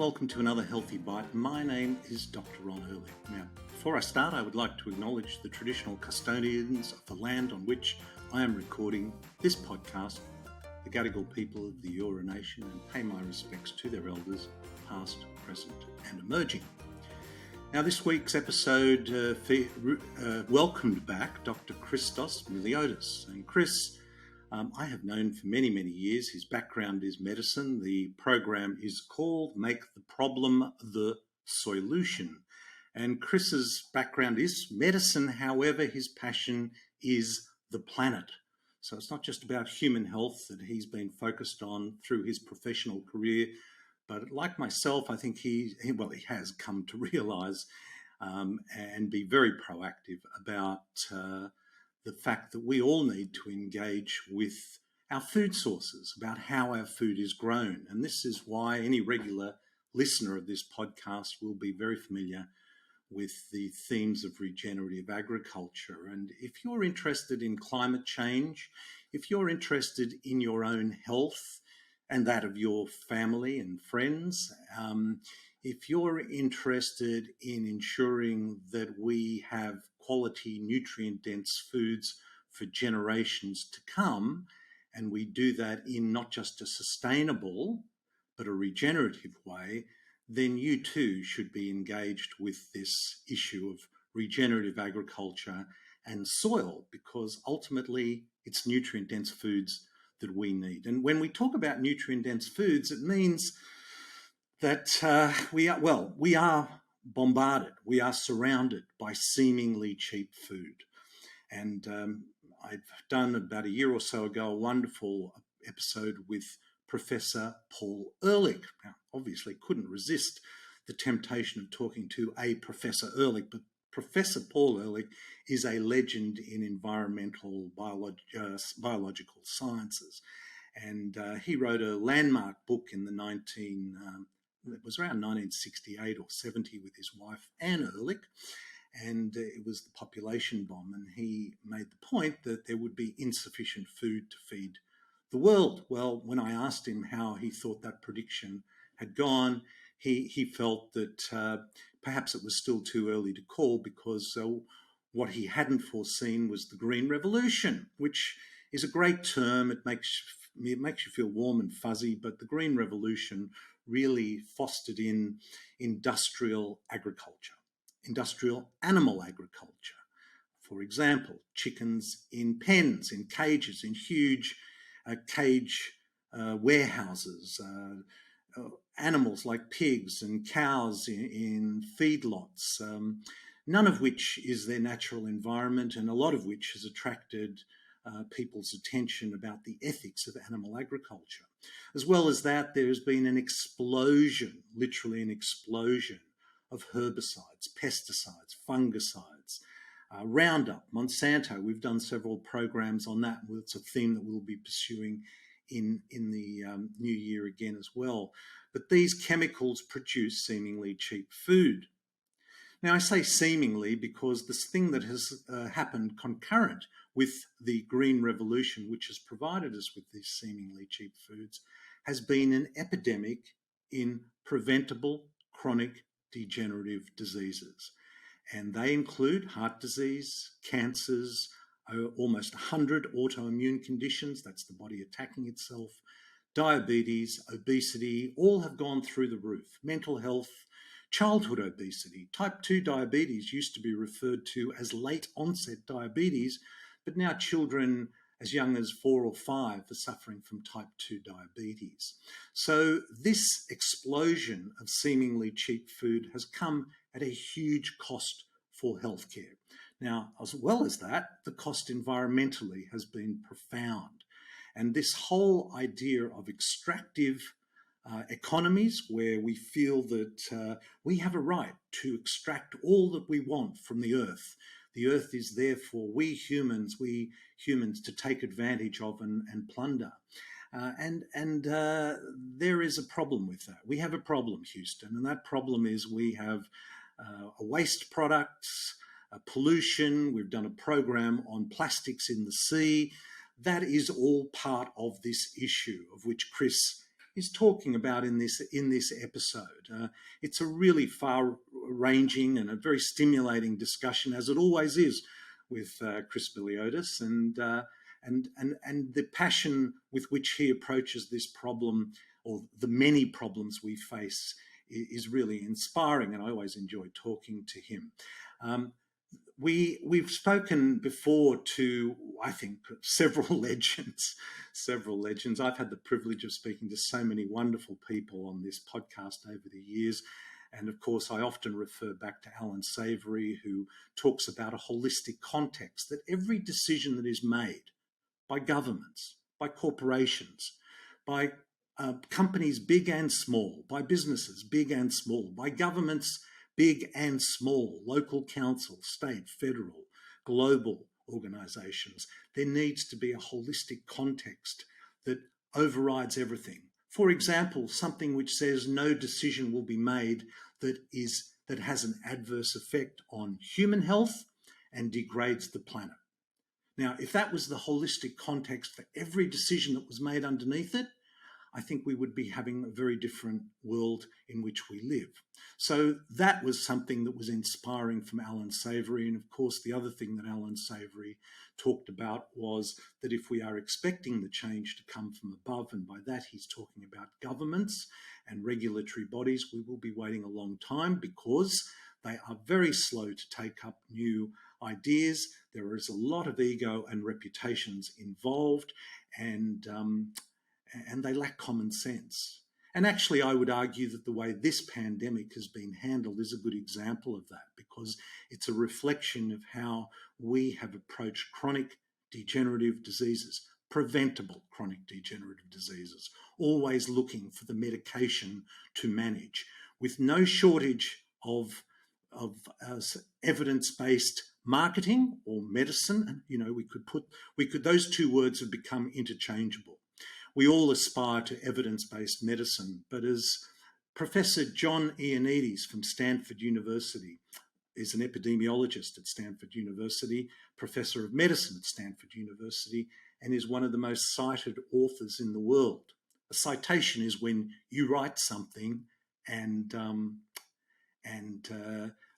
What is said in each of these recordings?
welcome to another Healthy Bite. My name is Dr. Ron Ehrlich. Now, before I start, I would like to acknowledge the traditional custodians of the land on which I am recording this podcast, the Gadigal people of the Eora Nation, and pay my respects to their elders, past, present, and emerging. Now, this week's episode welcomed back Dr. Christo Miliotis. And Chris, I have known for many, many years. His background is medicine. The program is called Make the Problem the Solution. And Chris's background is medicine. However, his passion is the planet. So it's not just about human health that he's been focused on through his professional career. But like myself, I think he has come to realise and be very proactive about the fact that we all need to engage with our food sources, about how our food is grown. And this is why any regular listener of this podcast will be very familiar with the themes of regenerative agriculture. And if you're interested in climate change, if you're interested in your own health and that of your family and friends, if you're interested in ensuring that we have quality, nutrient-dense foods for generations to come, and we do that in not just a sustainable, but a regenerative way, then you too should be engaged with this issue of regenerative agriculture and soil, because ultimately it's nutrient-dense foods that we need. And when we talk about nutrient-dense foods, it means that we are bombarded, we are surrounded by seemingly cheap food. And I've done about a year or so ago a wonderful episode with Professor Paul Ehrlich. Now, obviously couldn't resist the temptation of talking to a Professor Ehrlich, but Professor Paul Ehrlich is a legend in environmental biological sciences. And he wrote a landmark book in it was around 1968 or 70 with his wife, Anne Ehrlich, and it was the population bomb. And he made the point that there would be insufficient food to feed the world. Well, when I asked him how he thought that prediction had gone, he felt that perhaps it was still too early to call, because what he hadn't foreseen was the Green Revolution, which is a great term. It makes you feel warm and fuzzy, but the Green Revolution really fostered in industrial agriculture, industrial animal agriculture. For example, chickens in pens, in cages, in huge cage warehouses, animals like pigs and cows in feedlots, none of which is their natural environment, and a lot of which has attracted people's attention about the ethics of animal agriculture. As well as that, there has been an explosion, literally an explosion, of herbicides, pesticides, fungicides, Roundup, Monsanto. We've done several programs on that. It's a theme that we'll be pursuing in the new year again as well. But these chemicals produce seemingly cheap food. Now, I say seemingly because this thing that has happened concurrent with the Green Revolution, which has provided us with these seemingly cheap foods, has been an epidemic in preventable chronic degenerative diseases. And they include heart disease, cancers, almost 100 autoimmune conditions, that's the body attacking itself, diabetes, obesity, all have gone through the roof. Mental health, childhood obesity, type 2 diabetes used to be referred to as late onset diabetes, but now children as young as 4 or 5 are suffering from type 2 diabetes. So this explosion of seemingly cheap food has come at a huge cost for healthcare. Now, as well as that, the cost environmentally has been profound. And this whole idea of extractive economies, where we feel that we have a right to extract all that we want from the earth. The earth is there for we humans to take advantage of and plunder. And there is a problem with that. We have a problem, Houston, and that problem is we have waste products, pollution. We've done a program on plastics in the sea. That is all part of this issue, of which Chris is talking about in this episode. It's a really far-ranging and a very stimulating discussion, as it always is with Chris Miliotis, and the passion with which he approaches this problem, or the many problems we face, is really inspiring, and I always enjoy talking to him. We've spoken before to, I think, several legends. I've had the privilege of speaking to so many wonderful people on this podcast over the years. And of course, I often refer back to Alan Savory, who talks about a holistic context, that every decision that is made by governments, by corporations, by companies big and small, by businesses big and small, by governments big and small, local council, state, federal, global organisations, there needs to be a holistic context that overrides everything. For example, something which says no decision will be made that has an adverse effect on human health and degrades the planet. Now, if that was the holistic context for every decision that was made underneath it, I think we would be having a very different world in which we live. So that was something that was inspiring from Alan Savory. And of course, the other thing that Alan Savory talked about was that if we are expecting the change to come from above, and by that he's talking about governments and regulatory bodies, we will be waiting a long time because they are very slow to take up new ideas. There is a lot of ego and reputations involved, and they lack common sense. And actually, I would argue that the way this pandemic has been handled is a good example of that, because it's a reflection of how we have approached chronic degenerative diseases, preventable chronic degenerative diseases, always looking for the medication to manage, with no shortage of evidence-based marketing or medicine. You know, those two words have become interchangeable. We all aspire to evidence-based medicine, but as Professor John Ioannidis from Stanford University is an epidemiologist at Stanford University, professor of medicine at Stanford University, and is one of the most cited authors in the world. A citation is when you write something and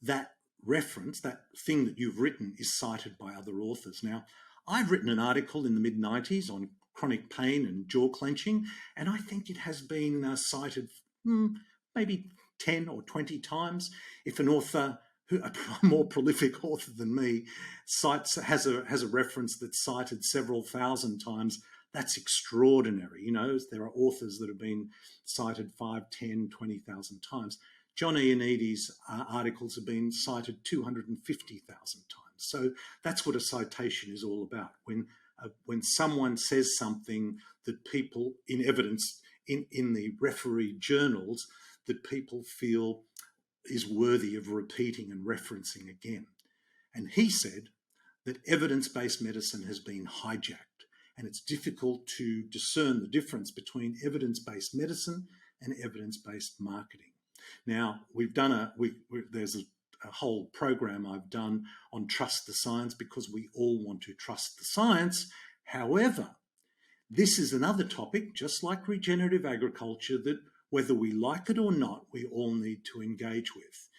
that reference, that thing that you've written, is cited by other authors. Now, I've written an article in the mid-90s on chronic pain and jaw clenching, and I think it has been cited maybe 10 or 20 times. If an author, a more prolific author than me, has a reference that's cited several thousand times, that's extraordinary. You know, there are authors that have been cited 5, 10, 20,000 times. John Ioannidis' articles have been cited 250,000 times. So that's what a citation is all about. When someone says something that people, in evidence, in the referee journals, that people feel is worthy of repeating and referencing again. And he said that evidence-based medicine has been hijacked, and it's difficult to discern the difference between evidence-based medicine and evidence-based marketing. Now, there's a whole program I've done on trust the science, because we all want to trust the science. However, this is another topic, just like regenerative agriculture, that whether we like it or not, we all need to engage with.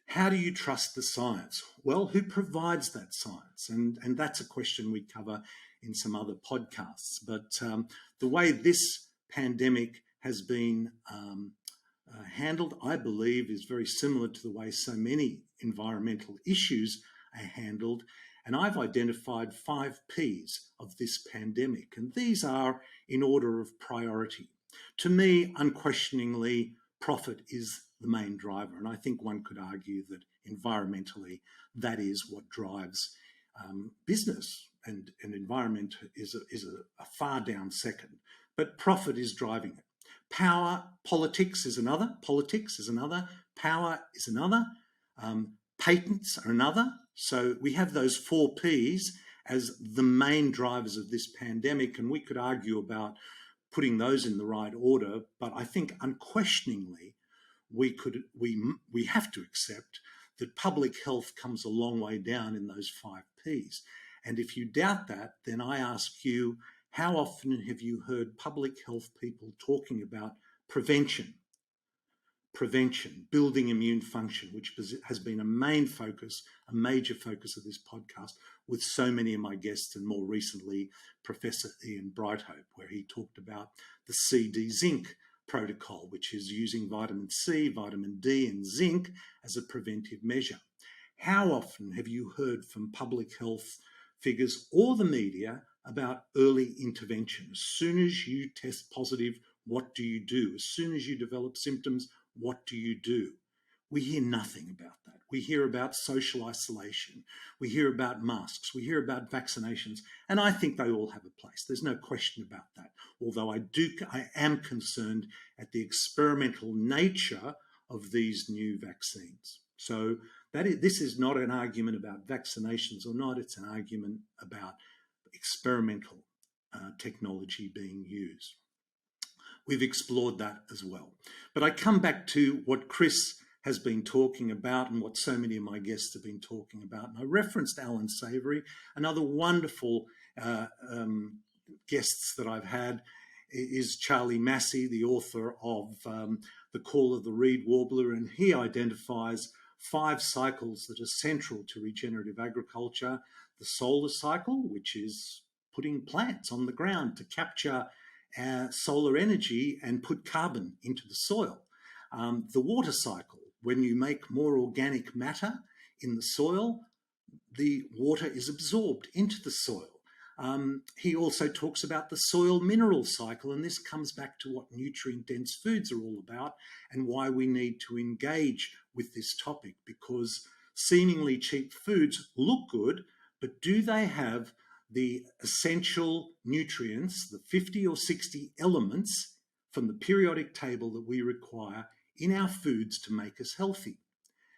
How do you trust the science? Well, who provides that science? And that's a question we cover in some other podcasts. But the way this pandemic has been handled, I believe, is very similar to the way so many environmental issues are handled. And I've identified 5 Ps of this pandemic, and these are in order of priority. To me, unquestioningly, profit is the main driver, and I think one could argue that environmentally, that is what drives business, and environment is a far down second, but profit is driving it. Power, politics is another, power is another, patents are another. So we have those 4 Ps as the main drivers of this pandemic, and we could argue about putting those in the right order, but I think unquestioningly we have to accept that public health comes a long way down in those 5 Ps. And if you doubt that, then I ask you, How often have you heard public health people talking about prevention, building immune function, which has been a major focus of this podcast with so many of my guests, and more recently, Professor Ian Brighthope, where he talked about the CD zinc protocol, which is using vitamin C, vitamin D, and zinc as a preventive measure. How often have you heard from public health figures or the media about early intervention? As soon as you test positive, what do you do? As soon as you develop symptoms, what do you do? We hear nothing about that. We hear about social isolation. We hear about masks. We hear about vaccinations. And I think they all have a place. There's no question about that. Although I am concerned at the experimental nature of these new vaccines. So this is not an argument about vaccinations or not. It's an argument about experimental technology being used. We've explored that as well. But I come back to what Chris has been talking about and what so many of my guests have been talking about. And I referenced Alan Savory, another wonderful guests that I've had is Charlie Massey, the author of The Call of the Reed Warbler, and he identifies 5 cycles that are central to regenerative agriculture. The solar cycle, which is putting plants on the ground to capture solar energy and put carbon into the soil. The water cycle, when you make more organic matter in the soil, the water is absorbed into the soil. He also talks about the soil mineral cycle, and this comes back to what nutrient-dense foods are all about and why we need to engage with this topic, because seemingly cheap foods look good, but do they have the essential nutrients, the 50 or 60 elements from the periodic table that we require in our foods to make us healthy?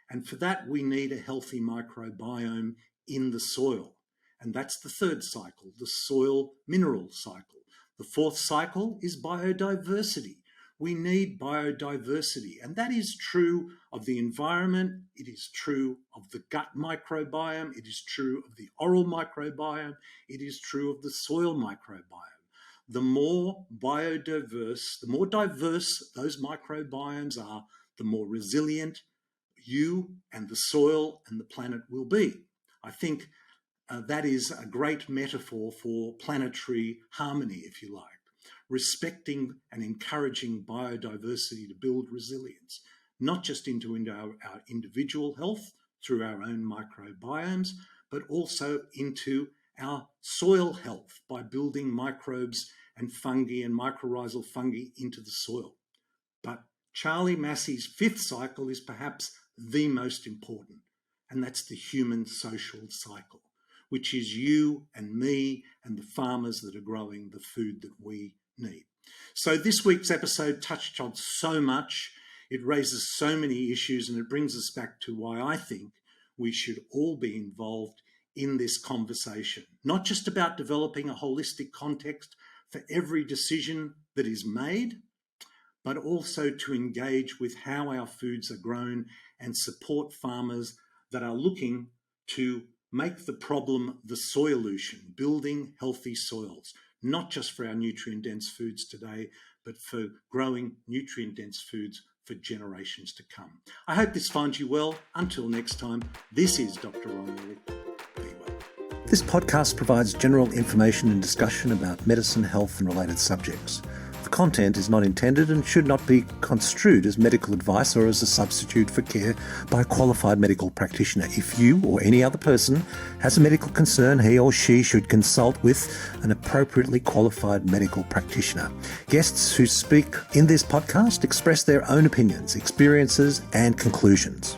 And for that, we need a healthy microbiome in the soil. And that's the 3rd cycle, the soil mineral cycle. The 4th cycle is biodiversity. We need biodiversity, and that is true of the environment. It is true of the gut microbiome. It is true of the oral microbiome. It is true of the soil microbiome. The more biodiverse, the more diverse those microbiomes are, the more resilient you and the soil and the planet will be. I think that is a great metaphor for planetary harmony, if you like. Respecting and encouraging biodiversity to build resilience, not just into our individual health through our own microbiomes, but also into our soil health by building microbes and fungi and mycorrhizal fungi into the soil. But Charlie Massey's 5th cycle is perhaps the most important, and that's the human social cycle, which is you and me and the farmers that are growing the food that we need. So this week's episode touched on so much. It raises so many issues, and it brings us back to why I think we should all be involved in this conversation, not just about developing a holistic context for every decision that is made, but also to engage with how our foods are grown and support farmers that are looking to make the problem the soilution, building healthy soils, not just for our nutrient-dense foods today, but for growing nutrient-dense foods for generations to come. I hope this finds you well. Until next time, this is Dr. Ron Ehrlich. Be well. This podcast provides general information and discussion about medicine, health, and related subjects. The content is not intended and should not be construed as medical advice or as a substitute for care by a qualified medical practitioner. If you or any other person has a medical concern, he or she should consult with an appropriately qualified medical practitioner. Guests who speak in this podcast express their own opinions, experiences, and conclusions.